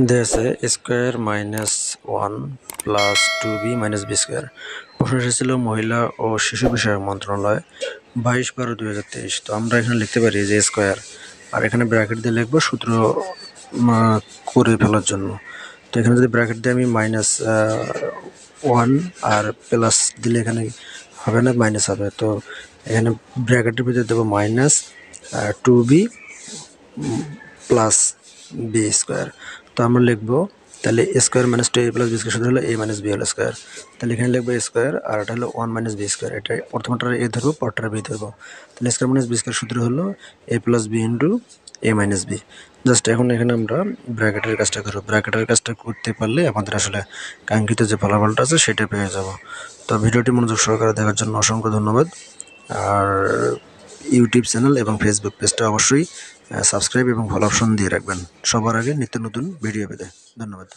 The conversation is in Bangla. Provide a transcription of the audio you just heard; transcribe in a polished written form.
দেয়া আছে square minus 1 plus 2b minus B square. প্রশ্ন এসেছিল মহিলা ও শিশু বিষয়ক মন্ত্রণালয় 22/12/2023। তো আমরা এখানে লিখতে পারি যে স্কোয়ার, আর এখানে ব্র্যাকেট দিয়ে লিখবো সূত্র করে ফেলার জন্য। তো এখানে যদি ব্র্যাকেট দিয়ে আমি মাইনাস 1 আর প্লাস দিলে এখানে হবে না, মাইনাস হবে। তো এখানে ব্র্যাকেটের ভিতরে দেবো minus 2b plus B square. তো আমরা লিখবো তাহলে A square minus 2a plus B square সূত্র হলো a minus B whole square. তাহলে এখানে লিখবো স্কোয়ার, আর এটা হলো 1 মাইনাস বি স্কোয়ার। এটা প্রথমটা এ ধরবো, পরটা বি ধরবো। তাহলে স্কোয়ার মাইনাস বি স্কোয়ার সূত্র হলো a plus B into a minus B. Just এখন এখানে আমরা ব্র্যাকেটের কাজটা করবো। ব্র্যাকেটের কাজটা করতে পারলে আমাদের আসলে কাঙ্ক্ষিত যে ফলাফলটা আছে সেটা পেয়ে যাব। তো ভিডিওটি মনোযোগ সহকারে দেখার জন্য অসংখ্য ধন্যবাদ। আর ইউটিউব চ্যানেল এবং ফেসবুক পেজটা অবশ্যই সাবস্ক্রাইব এবং ফলো অপশন দিয়ে রাখবেন সবার আগে নিত্য নতুন ভিডিও পেতে। ধন্যবাদ।